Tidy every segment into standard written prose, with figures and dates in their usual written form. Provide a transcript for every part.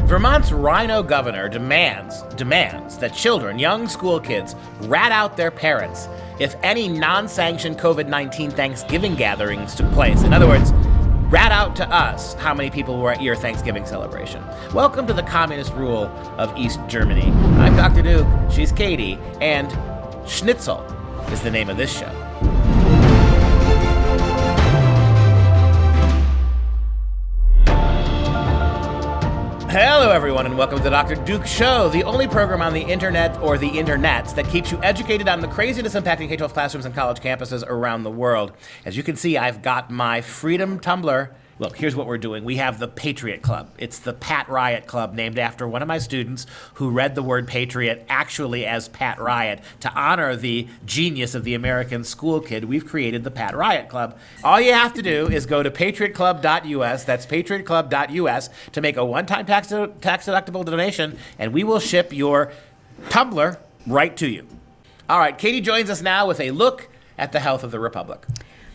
Vermont's RINO governor demands that children, young school kids, rat out their parents if any non-sanctioned COVID-19 Thanksgiving gatherings took place. In other words, rat out to us how many people were at your Thanksgiving celebration. Welcome to the communist rule of East Germany. I'm Dr. Duke, she's Katie, and Schnitzel is the name of this show. Hello, everyone, and welcome to the Dr. Duke Show, the only program on the internet or the internets that keeps you educated on the craziness impacting K-12 classrooms and college campuses around the world. As you can see, I've got my Freedom Tumbler. Look, here's what we're doing. We have the Patriot Club. It's the Pat Riot Club, named after one of my students who read the word patriot actually as Pat Riot. To honor the genius of the American school kid, we've created the Pat Riot Club. All you have to do is go to patriotclub.us, that's patriotclub.us, to make a one-time tax-deductible donation, and we will ship your tumbler right to you. All right, Katie joins us now with a look at the health of the Republic.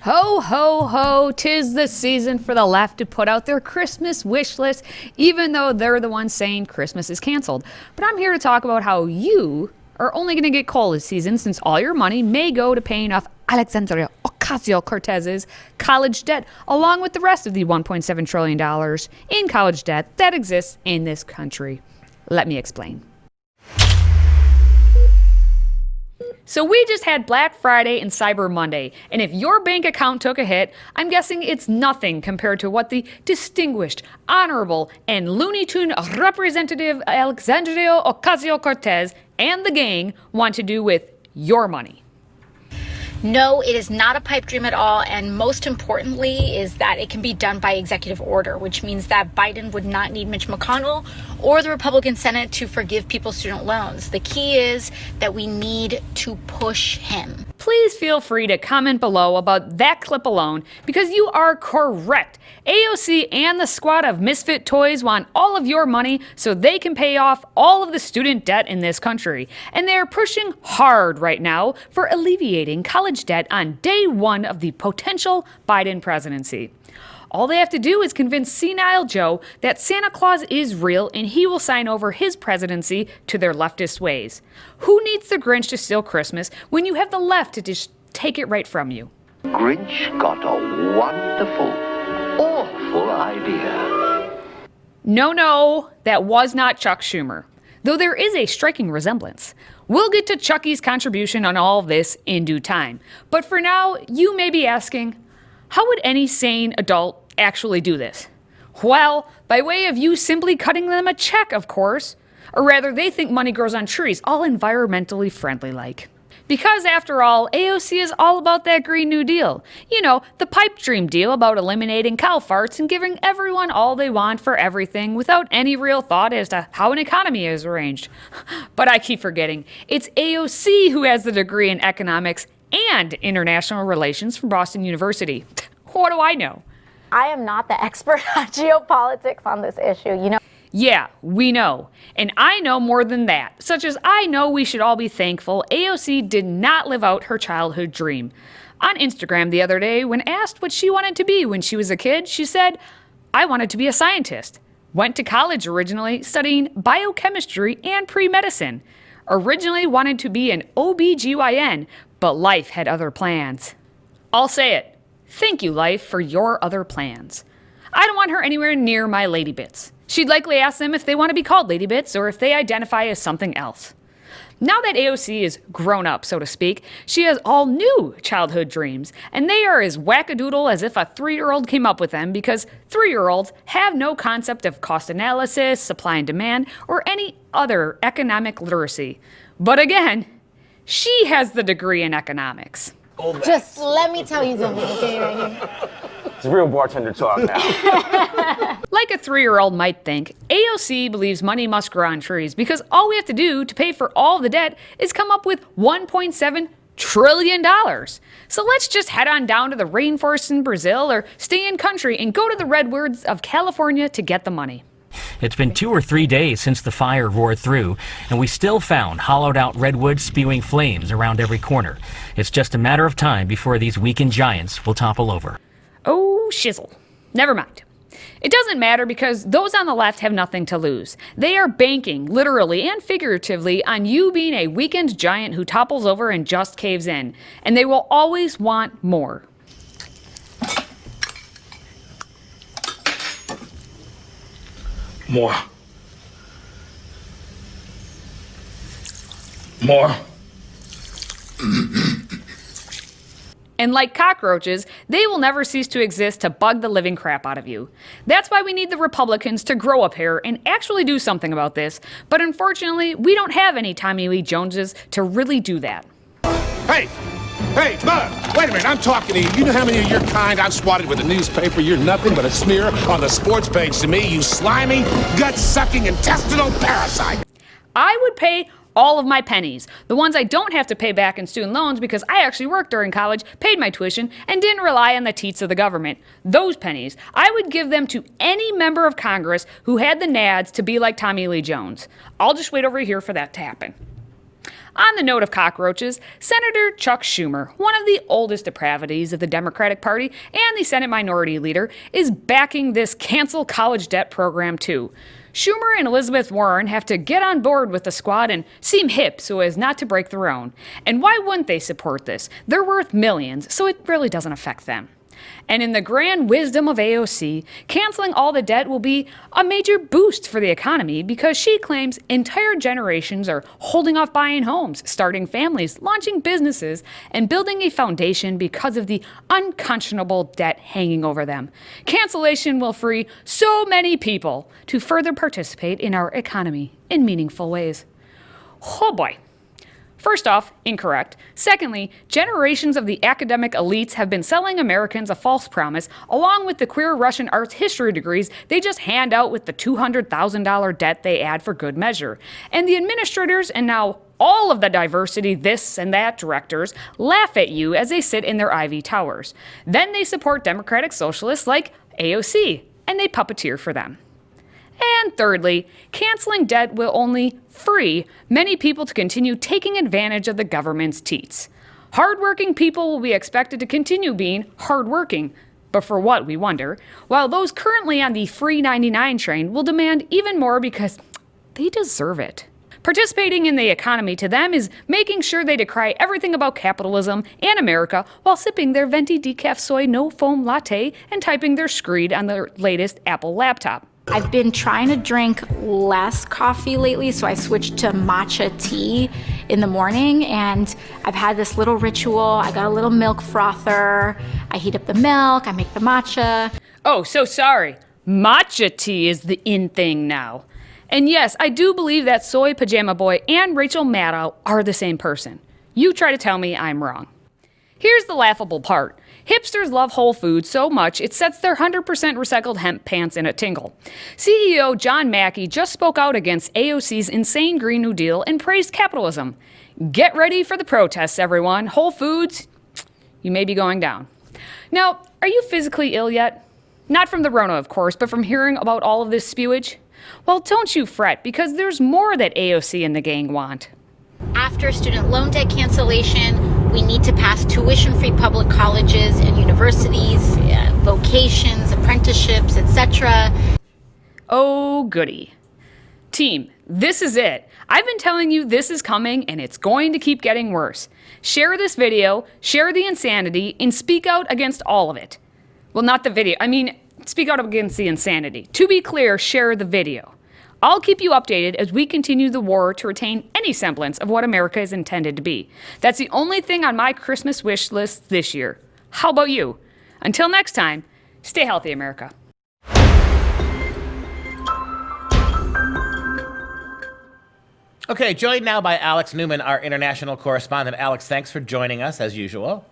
Ho, ho, ho, 'tis the season for the left to put out their Christmas wish list, even though they're the ones saying Christmas is canceled. But I'm here to talk about how you are only going to get coal this season, since all your money may go to paying off Alexandria Ocasio-Cortez's college debt, along with the rest of the $1.7 trillion in college debt that exists in this country. Let me explain. So we just had Black Friday and Cyber Monday, and if your bank account took a hit, I'm guessing it's nothing compared to what the distinguished, honorable, and Looney Tune representative Alexandria Ocasio-Cortez and the gang want to do with your money. No, it is not a pipe dream at all, and most importantly is that it can be done by executive order, which means that Biden would not need Mitch McConnell or the Republican Senate to forgive people's student loans. The key is that we need to push him. Please feel free to comment below about that clip alone, because you are correct. AOC and the squad of misfit toys want all of your money so they can pay off all of the student debt in this country. And they are pushing hard right now for alleviating college debt on day one of the potential Biden presidency. All they have to do is convince senile Joe that Santa Claus is real and he will sign over his presidency to their leftist ways. Who needs the Grinch to steal Christmas when you have the left to just take it right from you? Grinch got a wonderful, awful idea. No, that was not Chuck Schumer, though there is a striking resemblance. We'll get to Chucky's contribution on all of this in due time. But for now, you may be asking, how would any sane adult actually do this? Well, by way of you simply cutting them a check, of course. Or rather, they think money grows on trees, all environmentally friendly like. Because after all, AOC is all about that Green New Deal. You know, the pipe dream deal about eliminating cow farts and giving everyone all they want for everything without any real thought as to how an economy is arranged. But I keep forgetting, it's AOC who has the degree in economics and international relations from Boston University. What do I know? I am not the expert on geopolitics on this issue, you know. Yeah, we know. And I know more than that, such as I know we should all be thankful AOC did not live out her childhood dream. On Instagram the other day, when asked what she wanted to be when she was a kid, she said, "I wanted to be a scientist." Went to college originally, studying biochemistry and pre-medicine. Originally wanted to be an OBGYN, but life had other plans. I'll say it. Thank you, life, for your other plans. I don't want her anywhere near my lady bits. She'd likely ask them if they want to be called lady bits or if they identify as something else. Now that AOC is grown up, so to speak, she has all new childhood dreams, and they are as wackadoodle as if a 3-year-old came up with them, because 3-year-olds have no concept of cost analysis, supply and demand, or any other economic literacy. But again, she has the degree in economics. Just let me tell you something, okay, right here. It's real bartender talk now. Like a 3-year-old might think, AOC believes money must grow on trees because all we have to do to pay for all the debt is come up with $1.7 trillion. So let's just head on down to the rainforests in Brazil or stay in country and go to the redwoods of California to get the money. It's been 2 or 3 days since the fire roared through, and we still found hollowed-out redwoods spewing flames around every corner. It's just a matter of time before these weakened giants will topple over. Oh, shizzle. Never mind. It doesn't matter because those on the left have nothing to lose. They are banking, literally and figuratively, on you being a weakened giant who topples over and just caves in. And they will always want more. More. More. And like cockroaches, they will never cease to exist to bug the living crap out of you. That's why we need the Republicans to grow a pair and actually do something about this. But unfortunately, we don't have any Tommy Lee Joneses to really do that. Hey! Hey, Bud! Wait a minute, I'm talking to you. You know how many of your kind I've swatted with a newspaper? You're nothing but a smear on the sports page to me, you slimy, gut-sucking, intestinal parasite! I would pay all of my pennies, the ones I don't have to pay back in student loans because I actually worked during college, paid my tuition, and didn't rely on the teats of the government. Those pennies, I would give them to any member of Congress who had the nads to be like Tommy Lee Jones. I'll just wait over here for that to happen. On the note of cockroaches, Senator Chuck Schumer, one of the oldest depravities of the Democratic Party and the Senate Minority Leader, is backing this cancel college debt program too. Schumer and Elizabeth Warren have to get on board with the squad and seem hip so as not to break their own. And why wouldn't they support this? They're worth millions, so it really doesn't affect them. And in the grand wisdom of AOC, canceling all the debt will be a major boost for the economy because she claims entire generations are holding off buying homes, starting families, launching businesses, and building a foundation because of the unconscionable debt hanging over them. Cancellation will free so many people to further participate in our economy in meaningful ways. Oh boy. First off, incorrect. Secondly, generations of the academic elites have been selling Americans a false promise, along with the queer Russian arts history degrees they just hand out with the $200,000 debt they add for good measure. And the administrators and now all of the diversity this and that directors laugh at you as they sit in their ivy towers. Then they support democratic socialists like AOC, and they puppeteer for them. And thirdly, canceling debt will only free many people to continue taking advantage of the government's teats. Hardworking people will be expected to continue being hardworking, but for what, we wonder, while those currently on the free 99 train will demand even more because they deserve it. Participating in the economy to them is making sure they decry everything about capitalism and America while sipping their venti decaf soy no foam latte and typing their screed on their latest Apple laptop. I've been trying to drink less coffee lately, so I switched to matcha tea in the morning, and I've had this little ritual. I got a little milk frother. I heat up the milk, I make the matcha. Oh, so sorry. Matcha tea is the in thing now. And yes, I do believe that Soy Pajama Boy and Rachel Maddow are the same person. You try to tell me I'm wrong. Here's the laughable part. Hipsters love Whole Foods so much it sets their 100% recycled hemp pants in a tingle. CEO John Mackey just spoke out against AOC's insane Green New Deal and praised capitalism. Get ready for the protests, everyone. Whole Foods, you may be going down. Now, are you physically ill yet? Not from the Rona, of course, but from hearing about all of this spewage? Well, don't you fret, because there's more that AOC and the gang want. After student loan debt cancellation, we need to pass tuition-free public colleges and universities, vocations, apprenticeships, etc. Oh, goody. Team, this is it. I've been telling you this is coming, and it's going to keep getting worse. Share this video, share the insanity, and speak out against all of it. Well, not the video. Speak out against the insanity. To be clear, share the video. I'll keep you updated as we continue the war to retain any semblance of what America is intended to be. That's the only thing on my Christmas wish list this year. How about you? Until next time, stay healthy, America. Okay, joined now by Alex Newman, our international correspondent. Alex, thanks for joining us, as usual.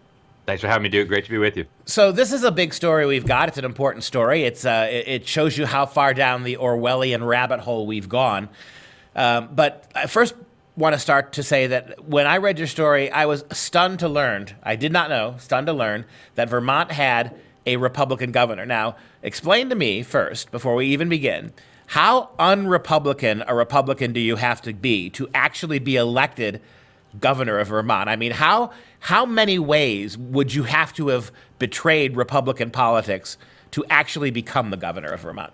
Thanks for having me, Duke. Great to be with you. So this is a big story we've got. It's an important story. It shows you how far down the Orwellian rabbit hole we've gone. But I first want to start to say that when I read your story, I was stunned to learn, I did not know, stunned to learn, that Vermont had a Republican governor. Now, explain to me first, before we even begin, how un-Republican a Republican do you have to be to actually be elected governor of Vermont? I mean, how many ways would you have to have betrayed Republican politics to actually become the governor of Vermont.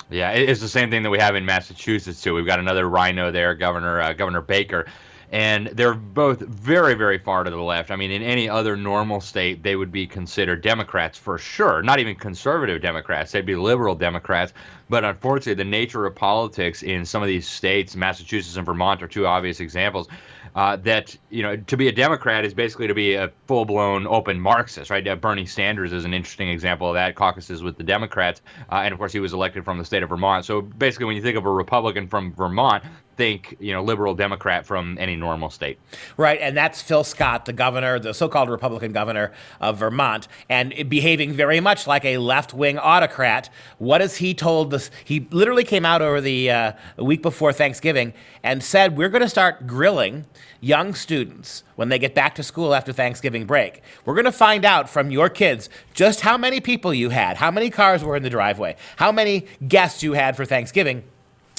Yeah, it's the same thing that we have in Massachusetts too. We've got another RINO there, Governor Baker, and they're both very, very far to the left. I mean, in any other normal state, they would be considered Democrats for sure. Not even conservative Democrats; they'd be liberal Democrats. But unfortunately, the nature of politics in some of these states, Massachusetts and Vermont, are two obvious examples. That, to be a Democrat is basically to be a full-blown open Marxist, right? Bernie Sanders is an interesting example of that, caucuses with the Democrats, and of course he was elected from the state of Vermont. So basically when you think of a Republican from Vermont, think, liberal Democrat from any normal state. Right, and that's Phil Scott, the governor, the so-called Republican governor of Vermont, and behaving very much like a left-wing autocrat. What has he told us? He literally came out over the week before Thanksgiving and said, we're going to start grilling young students when they get back to school after Thanksgiving break. We're going to find out from your kids just how many people you had, how many cars were in the driveway, how many guests you had for Thanksgiving.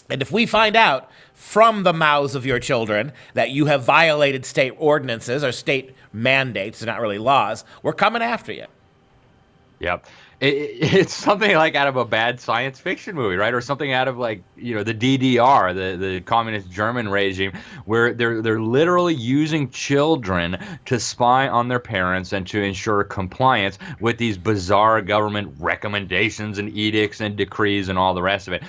And if we find out from the mouths of your children that you have violated state ordinances or state mandates, they're not really laws, we're coming after you. Yep. It's something like out of a bad science fiction movie, right? Or something out of the DDR, the communist German regime, where they're literally using children to spy on their parents and to ensure compliance with these bizarre government recommendations and edicts and decrees and all the rest of it.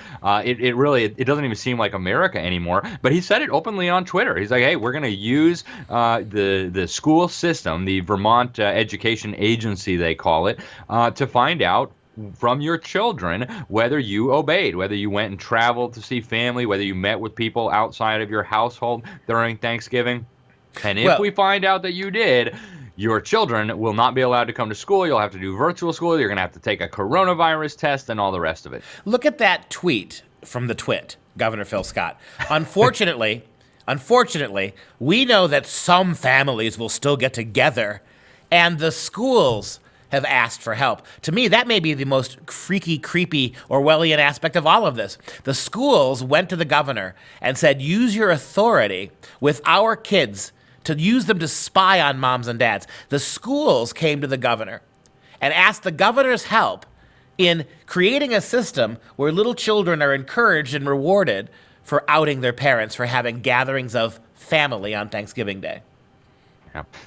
It really doesn't even seem like America anymore. But he said it openly on Twitter. He's like, hey, we're going to use the school system, the Vermont Education Agency, they call it, to find out from your children whether you obeyed, whether you went and traveled to see family, whether you met with people outside of your household during Thanksgiving. And if we find out that you did, your children will not be allowed to come to school. You'll have to do virtual school. You're going to have to take a coronavirus test and all the rest of it. Look at that tweet from the twit, Governor Phil Scott. Unfortunately, we know that some families will still get together, and the schools have asked for help. To me, that may be the most freaky, creepy, Orwellian aspect of all of this. The schools went to the governor and said, use your authority with our kids to use them to spy on moms and dads. The schools came to the governor and asked the governor's help in creating a system where little children are encouraged and rewarded for outing their parents for having gatherings of family on Thanksgiving Day.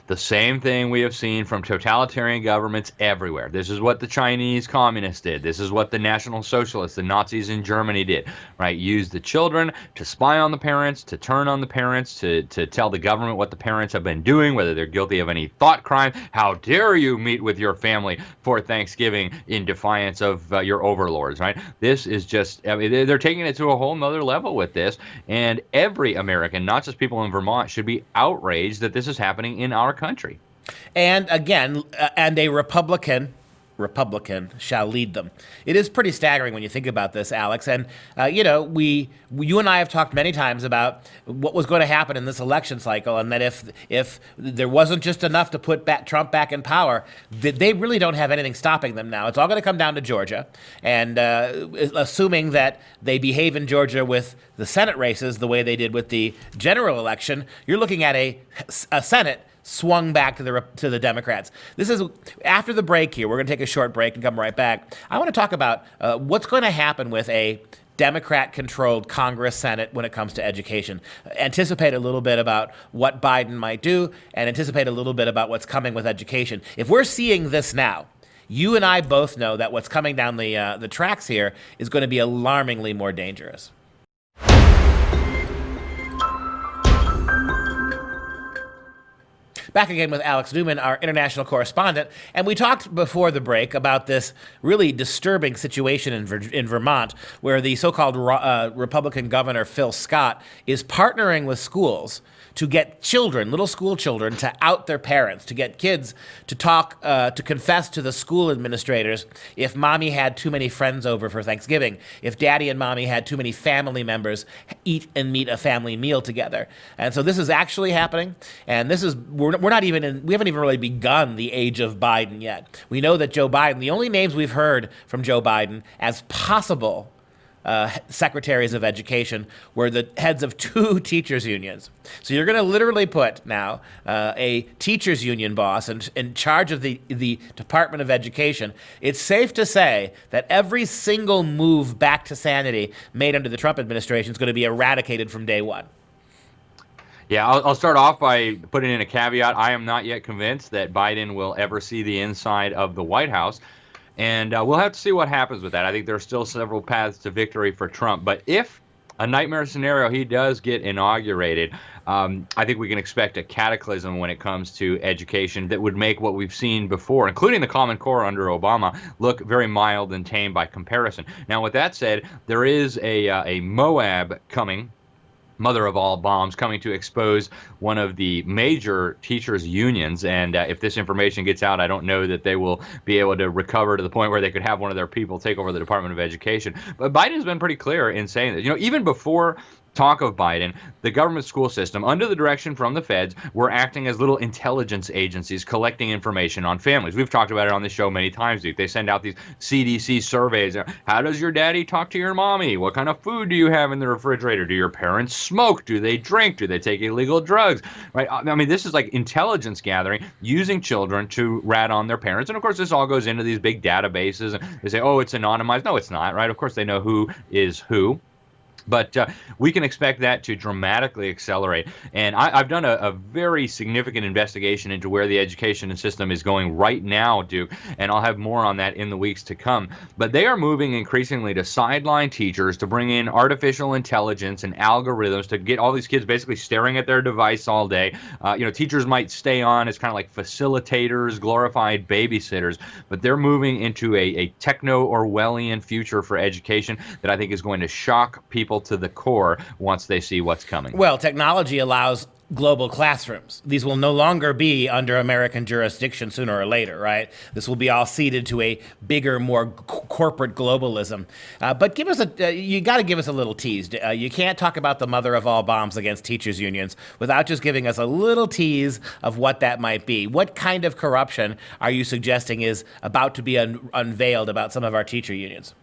The same thing we have seen from totalitarian governments everywhere. This is what the Chinese communists did. This is what the National Socialists, the Nazis in Germany did, right? Use the children to spy on the parents, to turn on the parents, to tell the government what the parents have been doing, whether they're guilty of any thought crime. How dare you meet with your family for Thanksgiving in defiance of your overlords, right? This is just, they're taking it to a whole nother level with this. And every American, not just people in Vermont, should be outraged that this is happening in our country. And again, and a Republican shall lead them. It is pretty staggering when you think about this, Alex. And, you and I have talked many times about what was going to happen in this election cycle, and that if there wasn't just enough to put Trump back in power, they really don't have anything stopping them now. It's all going to come down to Georgia. And assuming that they behave in Georgia with the Senate races the way they did with the general election, you're looking at a Senate swung back to the Democrats. This is after the break here. We're going to take a short break and come right back. I want to talk about what's going to happen with a Democrat-controlled Congress, Senate when it comes to education. Anticipate a little bit about what Biden might do, and anticipate a little bit about what's coming with education. If we're seeing this now, you and I both know that what's coming down the tracks here is going to be alarmingly more dangerous. Back again with Alex Newman, our international correspondent, and we talked before the break about this really disturbing situation in Vermont, where the so-called Republican governor Phil Scott is partnering with schools to get children, little school children, to out their parents, to get kids to talk, to confess to the school administrators if mommy had too many friends over for Thanksgiving, if daddy and mommy had too many family members eat and meet a family meal together. And so this is actually happening, and this is, we haven't even really begun the age of Biden yet. We know that Joe Biden, the only names we've heard from Joe Biden as possible secretaries of education were the heads of 2 teachers' unions. So you're going to literally put now a teachers' union boss in charge of the Department of Education. It's safe to say that every single move back to sanity made under the Trump administration is going to be eradicated from day one. Yeah, I'll start off by putting in a caveat. I am not yet convinced that Biden will ever see the inside of the White House. And we'll have to see what happens with that. I think there are still several paths to victory for Trump. But if a nightmare scenario, he does get inaugurated, I think we can expect a cataclysm when it comes to education that would make what we've seen before, including the Common Core under Obama, look very mild and tame by comparison. Now, with that said, there is a Moab coming, mother of all bombs, coming to expose one of the major teachers' unions. And if this information gets out, I don't know that they will be able to recover to the point where they could have one of their people take over the Department of Education. But Biden's been pretty clear in saying that, even before talk of Biden, the government school system, under the direction from the feds, were acting as little intelligence agencies collecting information on families. We've talked about it on this show many times. They send out these CDC surveys. How does your daddy talk to your mommy? What kind of food do you have in the refrigerator? Do your parents smoke? Do they drink? Do they take illegal drugs? Right? I mean, this is like intelligence gathering using children to rat on their parents. And of course, this all goes into these big databases. And they say, oh, it's anonymized. No, it's not, right? Of course, they know who is who. But we can expect that to dramatically accelerate. And I've done a very significant investigation into where the education system is going right now, Duke, and I'll have more on that in the weeks to come. But they are moving increasingly to sideline teachers, to bring in artificial intelligence and algorithms to get all these kids basically staring at their device all day. Teachers might stay on as kind of like facilitators, glorified babysitters, but they're moving into a techno-Orwellian future for education that I think is going to shock people to the core once they see what's coming. Well, technology allows global classrooms. These will no longer be under American jurisdiction sooner or later, right? This will be all ceded to a bigger, more corporate globalism. But give us you got to give us a little tease. You can't talk about the mother of all bombs against teachers' unions without just giving us a little tease of what that might be. What kind of corruption are you suggesting is about to be unveiled about some of our teacher unions?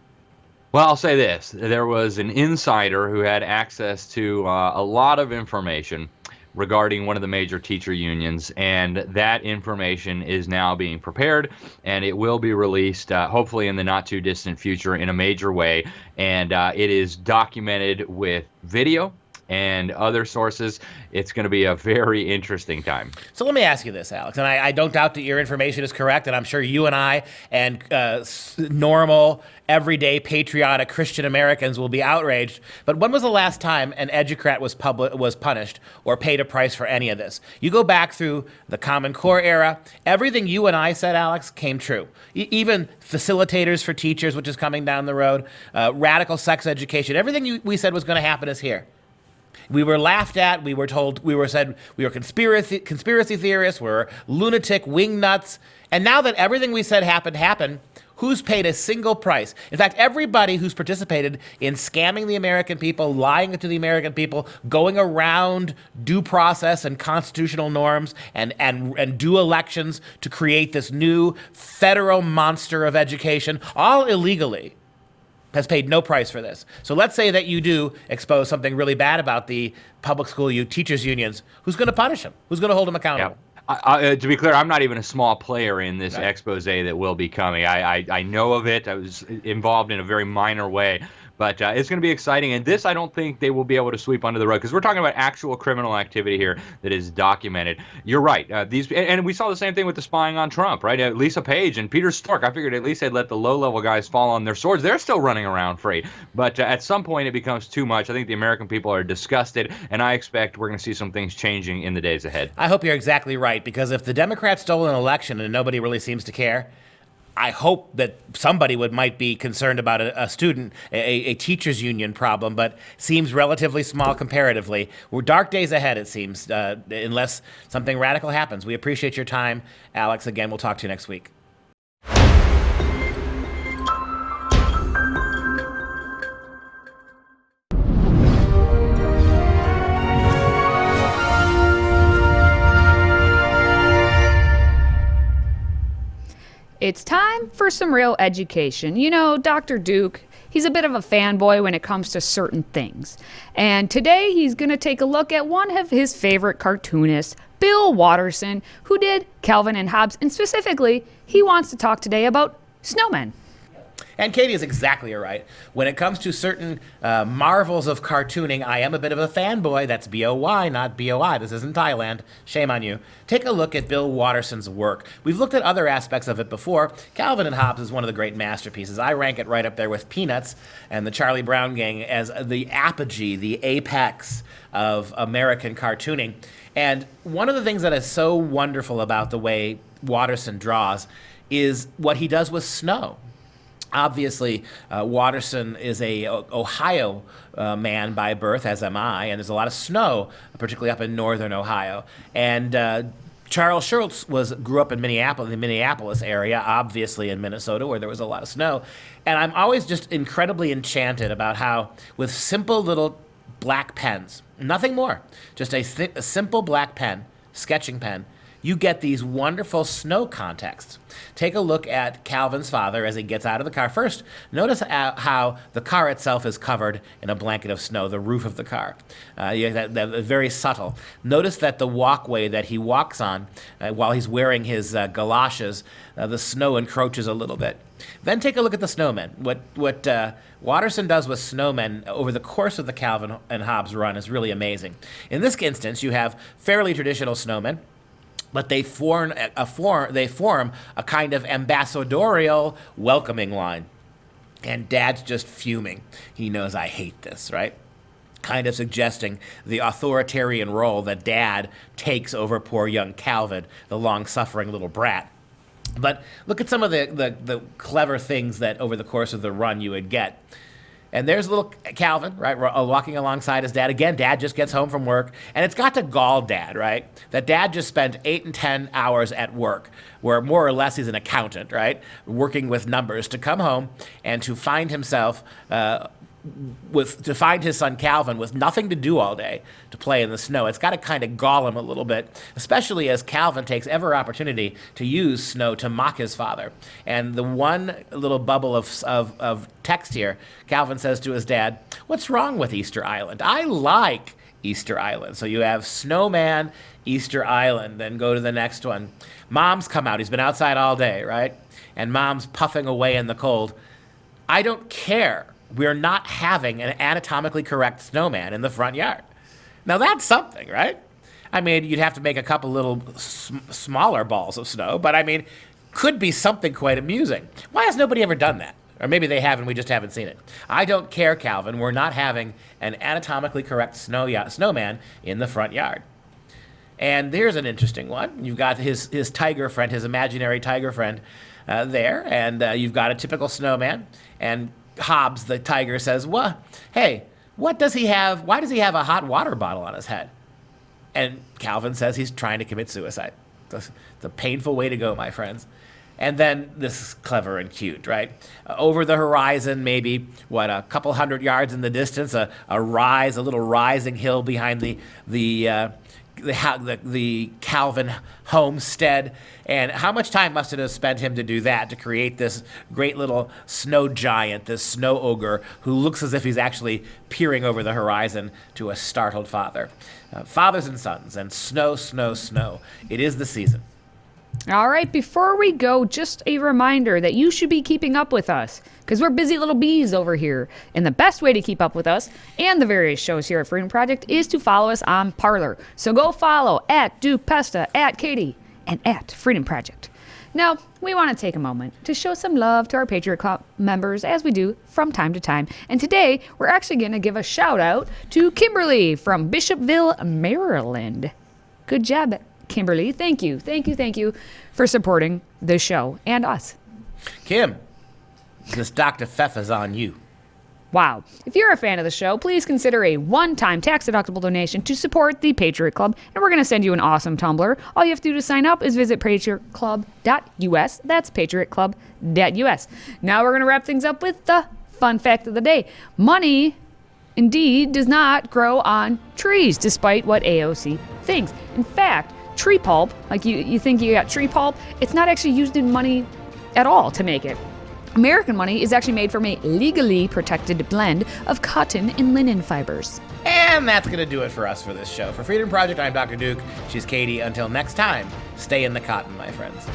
Well, I'll say this. There was an insider who had access to a lot of information regarding one of the major teacher unions, and that information is now being prepared, and it will be released hopefully in the not-too-distant future in a major way, and it is documented with video and other sources. It's going to be a very interesting time. So let me ask you this, Alex, and I don't doubt that your information is correct, and I'm sure you and I and normal, everyday, patriotic Christian Americans will be outraged. But when was the last time an educrat was punished or paid a price for any of this? You go back through the Common Core era, everything you and I said, Alex, came true. Even facilitators for teachers, which is coming down the road, radical sex education, everything we said was going to happen is here. We were laughed at. We were told, we were said we were conspiracy theorists. We're lunatic wingnuts. And now that everything we said happened, who's paid a single price? In fact, everybody who's participated in scamming the American people, lying to the American people, going around due process and constitutional norms and do elections to create this new federal monster of education, all illegally, has paid no price for this. So let's say that you do expose something really bad about the public school teachers unions. Who's going to punish them? Who's going to hold them accountable? Yeah. To be clear, I'm not even a small player in this expose that will be coming. I know of it. I was involved in a very minor way. But it's going to be exciting. And this, I don't think they will be able to sweep under the rug, because we're talking about actual criminal activity here that is documented. You're right. And we saw the same thing with the spying on Trump, right? Lisa Page and Peter Strzok, I figured at least they'd let the low-level guys fall on their swords. They're still running around free. But at some point, it becomes too much. I think the American people are disgusted, and I expect we're going to see some things changing in the days ahead. I hope you're exactly right, because if the Democrats stole an election and nobody really seems to care, I hope that somebody might be concerned about a student, a teachers union problem, but seems relatively small comparatively. We're dark days ahead, it seems, unless something radical happens. We appreciate your time, Alex. Again, we'll talk to you next week. it's time for some real education. You know, Dr. Duke, he's a bit of a fanboy when it comes to certain things. And today he's going to take a look at one of his favorite cartoonists, Bill Watterson, who did Calvin and Hobbes. And specifically, he wants to talk today about snowmen. And Katie is exactly right. When it comes to certain marvels of cartooning, I am a bit of a fanboy. That's B-O-Y, not B-O-I. This isn't Thailand. Shame on you. Take a look at Bill Watterson's work. We've looked at other aspects of it before. Calvin and Hobbes is one of the great masterpieces. I rank it right up there with Peanuts and the Charlie Brown Gang as the apogee, the apex of American cartooning. And one of the things that is so wonderful about the way Watterson draws is what he does with snow. Obviously, Watterson is a Ohio man by birth, as am I, and there's a lot of snow, particularly up in northern Ohio. And Charles Schulz grew up in Minneapolis, the Minneapolis area, obviously in Minnesota, where there was a lot of snow. And I'm always just incredibly enchanted about how, with simple little black pens, nothing more, just a simple black pen, sketching pen, you get these wonderful snow contexts. Take a look at Calvin's father as he gets out of the car. First, notice how the car itself is covered in a blanket of snow, the roof of the car. That very subtle. Notice that the walkway that he walks on while he's wearing his galoshes, the snow encroaches a little bit. Then take a look at the snowmen. What Watterson does with snowmen over the course of the Calvin and Hobbes run is really amazing. In this instance, you have fairly traditional snowmen, but they form a kind of ambassadorial welcoming line. And Dad's just fuming. He knows I hate this, right? Kind of suggesting the authoritarian role that Dad takes over poor young Calvin, the long-suffering little brat. But look at some of the clever things that over the course of the run you would get. And there's little Calvin, right, walking alongside his dad. Again, Dad just gets home from work. And it's got to gall Dad, right, that Dad just spent 8 and 10 hours at work, where more or less he's an accountant, right, working with numbers, to come home and to find himself to find his son Calvin with nothing to do all day to play in the snow. It's got to kind of gall him a little bit, especially as Calvin takes every opportunity to use snow to mock his father. And the one little bubble of text here, Calvin says to his dad, "What's wrong with Easter Island? I like Easter Island." So you have Snowman, Easter Island. Then go to the next one. Mom's come out. He's been outside all day, right? And Mom's puffing away in the cold. "I don't care. We're not having an anatomically correct snowman in the front yard." Now that's something, right? I mean, you'd have to make a couple little smaller balls of snow, but I mean, could be something quite amusing. Why has nobody ever done that? Or maybe they have and we just haven't seen it. "I don't care, Calvin. We're not having an anatomically correct snowman in the front yard." And there's an interesting one. You've got his tiger friend, his imaginary tiger friend there, and you've got a typical snowman. And Hobbes, the tiger, says, "What? Hey, what does he have? Why does he have a hot water bottle on his head?" And Calvin says he's trying to commit suicide. It's a painful way to go, my friends. And then this is clever and cute, right? Over the horizon, maybe, a couple hundred yards in the distance, a little rising hill behind the Calvin homestead. And how much time must it have spent him to do that, to create this great little snow giant, this snow ogre, who looks as if he's actually peering over the horizon to a startled father. Fathers and sons, and snow, snow, snow. It is the season. All right, before we go, just a reminder that you should be keeping up with us, because we're busy little bees over here. And the best way to keep up with us and the various shows here at Freedom Project is to follow us on Parler. So go follow at Duke Pesta, at Katie, and at Freedom Project. Now, we want to take a moment to show some love to our Patriot Club members, as we do from time to time. And today, we're actually going to give a shout out to Kimberly from Bishopville, Maryland. Good job, Kimberly. Thank you for supporting the show and us. Kim, this Dr. Pfeff is on you. Wow. If you're a fan of the show, please consider a one-time tax-deductible donation to support the Patriot Club, and we're going to send you an awesome tumbler. All you have to do to sign up is visit patriotclub.us. That's patriotclub.us. Now we're going to wrap things up with the fun fact of the day. Money, indeed, does not grow on trees, despite what AOC thinks. In fact, tree pulp, like you think you got tree pulp, it's not actually used in money at all to make it. American money is actually made from a legally protected blend of cotton and linen fibers. And that's going to do it for us for this show. For Freedom Project, I'm Dr. Duke. She's Katie. Until next time, stay in the cotton, my friends.